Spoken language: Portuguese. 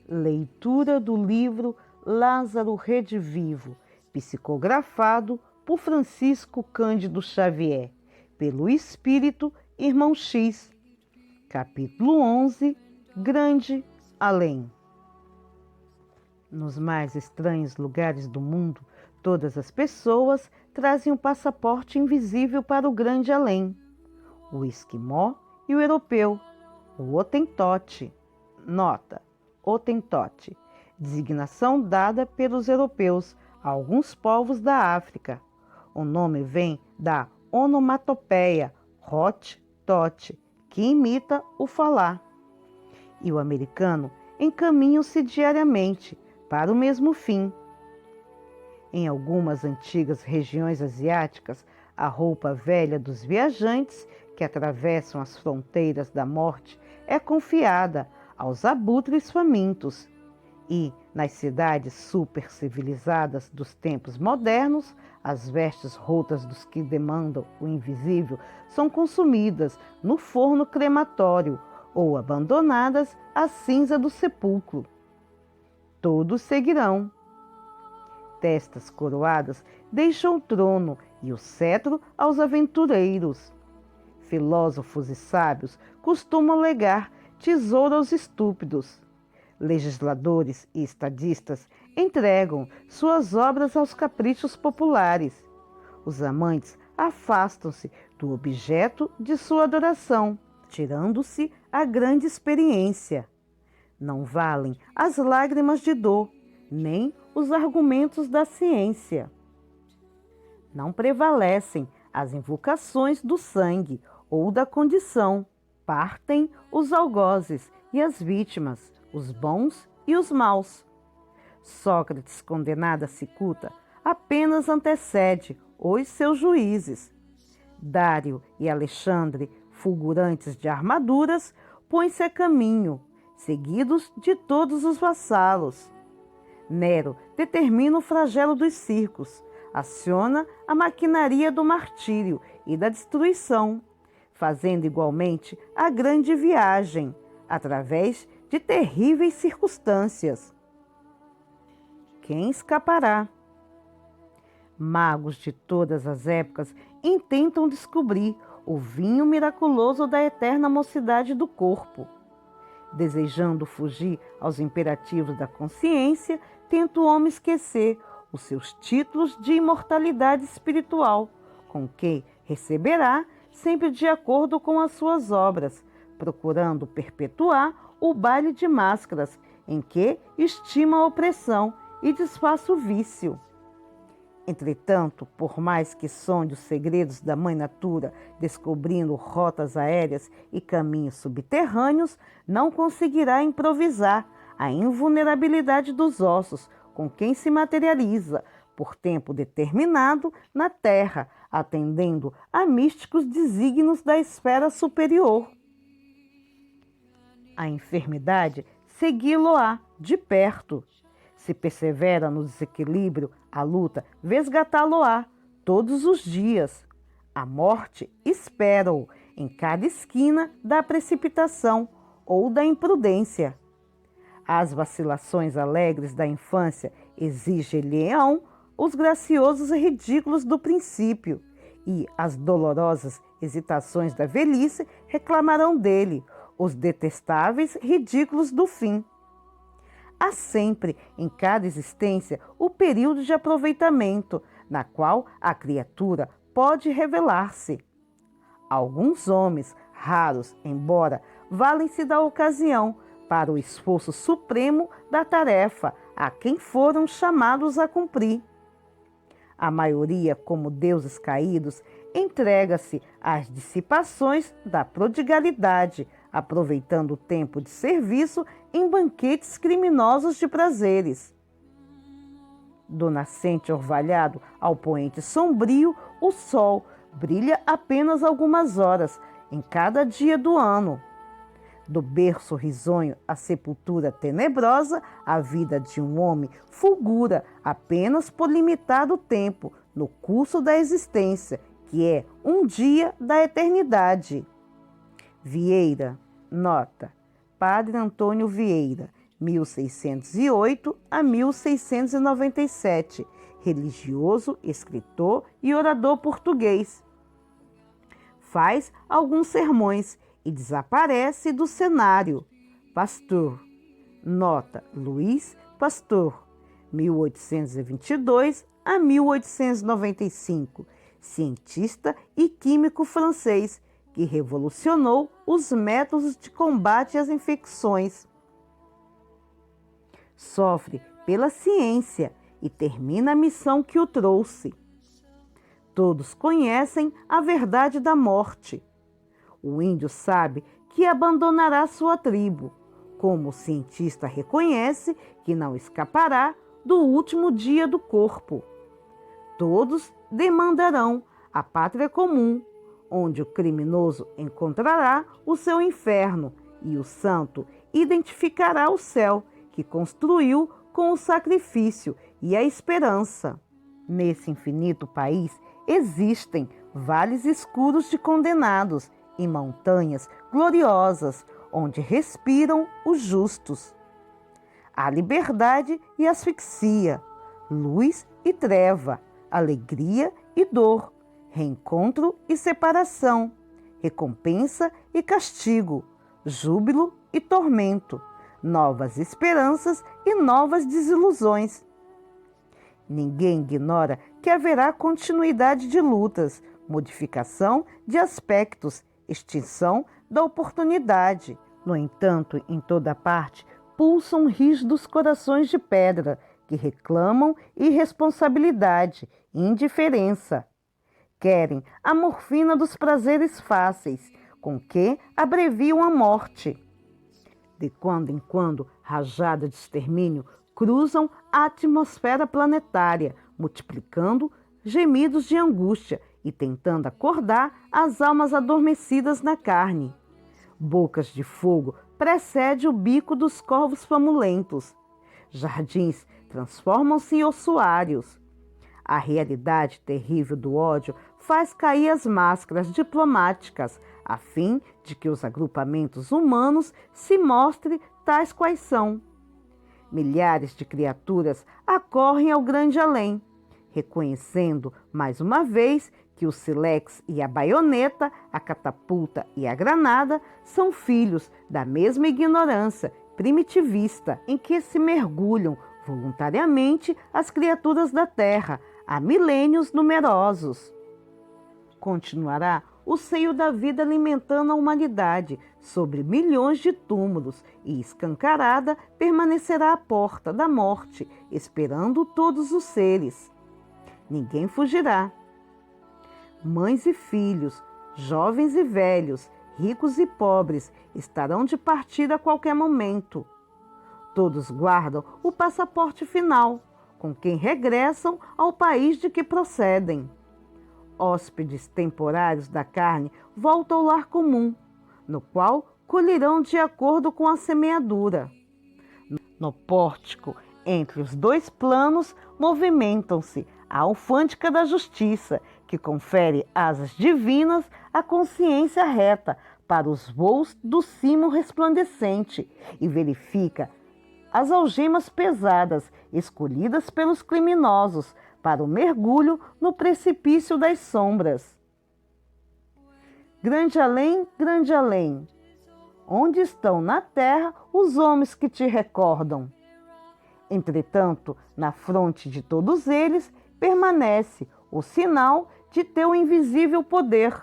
Leitura do livro Lázaro Redivivo, psicografado por Francisco Cândido Xavier, pelo Espírito Irmão X. Capítulo 11. Grande Além. Nos mais estranhos lugares do mundo, todas as pessoas trazem um passaporte invisível para o grande além. O esquimó e o europeu, o Hotentote. Nota: Hotentote, designação dada pelos europeus a alguns povos da África. O nome vem da onomatopeia hot-tot, que imita o falar. E o americano encaminham-se diariamente para o mesmo fim. Em algumas antigas regiões asiáticas, a roupa velha dos viajantes que atravessam as fronteiras da morte é confiada aos abutres famintos. E, nas cidades supercivilizadas dos tempos modernos, as vestes rotas dos que demandam o invisível são consumidas no forno crematório ou abandonadas à cinza do sepulcro. Todos seguirão. Testas coroadas deixam o trono e o cetro aos aventureiros. Filósofos e sábios costumam legar tesouro aos estúpidos. Legisladores e estadistas entregam suas obras aos caprichos populares. Os amantes afastam-se do objeto de sua adoração, tirando-se a grande experiência. Não valem as lágrimas de dor, nem os argumentos da ciência. Não prevalecem as invocações do sangue ou da condição. Partem os algozes e as vítimas, os bons e os maus. Sócrates, condenado à cicuta, apenas antecede os seus juízes. Dário e Alexandre, fulgurantes de armaduras, põem-se a caminho, seguidos de todos os vassalos. Nero determina o flagelo dos circos, aciona a maquinaria do martírio e da destruição, fazendo igualmente a grande viagem, através de terríveis circunstâncias. Quem escapará? Magos de todas as épocas intentam descobrir o vinho miraculoso da eterna mocidade do corpo. Desejando fugir aos imperativos da consciência, tenta o homem esquecer os seus títulos de imortalidade espiritual, com que receberá sempre de acordo com as suas obras, procurando perpetuar o baile de máscaras em que estima a opressão e disfarça o vício. Entretanto, por mais que sonde os segredos da Mãe Natura, descobrindo rotas aéreas e caminhos subterrâneos, não conseguirá improvisar a invulnerabilidade dos ossos com quem se materializa, por tempo determinado, na Terra, atendendo a místicos desígnios da esfera superior. A enfermidade segui-lo-á de perto. Se persevera no desequilíbrio, a luta vesgatá-lo-á todos os dias. A morte espera-o em cada esquina da precipitação ou da imprudência. As vacilações alegres da infância exigem-lhe-ão os graciosos e ridículos do princípio, e as dolorosas hesitações da velhice reclamarão dele os detestáveis ridículos do fim. Há sempre em cada existência o período de aproveitamento, na qual a criatura pode revelar-se. Alguns homens, raros embora, valem-se da ocasião para o esforço supremo da tarefa a quem foram chamados a cumprir. A maioria, como deuses caídos, entrega-se às dissipações da prodigalidade, aproveitando o tempo de serviço em banquetes criminosos de prazeres. Do nascente orvalhado ao poente sombrio, o sol brilha apenas algumas horas em cada dia do ano. Do berço risonho à sepultura tenebrosa, a vida de um homem fulgura apenas por limitado tempo no curso da existência, que é um dia da eternidade. Vieira, nota, Padre Antônio Vieira, 1608 a 1697, religioso, escritor e orador português. Faz alguns sermões e desaparece do cenário. Pastor. Nota: Luís Pasteur, 1822 a 1895, cientista e químico francês que revolucionou os métodos de combate às infecções. Sofre pela ciência e termina a missão que o trouxe. Todos conhecem a verdade da morte. O índio sabe que abandonará sua tribo, como o cientista reconhece que não escapará do último dia do corpo. Todos demandarão a pátria comum, onde o criminoso encontrará o seu inferno e o santo identificará o céu que construiu com o sacrifício e a esperança. Nesse infinito país existem vales escuros de condenados e montanhas gloriosas onde respiram os justos. Há liberdade e asfixia, luz e treva, alegria e dor, reencontro e separação, recompensa e castigo, júbilo e tormento, novas esperanças e novas desilusões. Ninguém ignora que haverá continuidade de lutas, modificação de aspectos, extinção da oportunidade. No entanto, em toda parte, pulsam rígidos corações de pedra que reclamam irresponsabilidade e indiferença. Querem a morfina dos prazeres fáceis, com que abreviam a morte. De quando em quando, rajadas de extermínio cruzam a atmosfera planetária, multiplicando gemidos de angústia e tentando acordar as almas adormecidas na carne. Bocas de fogo precede o bico dos corvos famulentos. Jardins transformam-se em ossuários. A realidade terrível do ódio faz cair as máscaras diplomáticas, a fim de que os agrupamentos humanos se mostrem tais quais são. Milhares de criaturas acorrem ao grande além, reconhecendo mais uma vez que o sílex e a baioneta, a catapulta e a granada são filhos da mesma ignorância primitivista em que se mergulham voluntariamente as criaturas da terra há milênios numerosos. Continuará o seio da vida alimentando a humanidade sobre milhões de túmulos e escancarada permanecerá a porta da morte, esperando todos os seres. Ninguém fugirá. Mães e filhos, jovens e velhos, ricos e pobres, estarão de partida a qualquer momento. Todos guardam o passaporte final, com quem regressam ao país de que procedem. Hóspedes temporários da carne voltam ao lar comum, no qual colherão de acordo com a semeadura. No pórtico, entre os dois planos, movimentam-se a alfândega da justiça, que confere asas divinas à consciência reta para os voos do cimo resplandecente e verifica as algemas pesadas escolhidas pelos criminosos para o mergulho no precipício das sombras. Grande além, onde estão na terra os homens que te recordam? Entretanto, na fronte de todos eles permanece o sinal de teu invisível poder.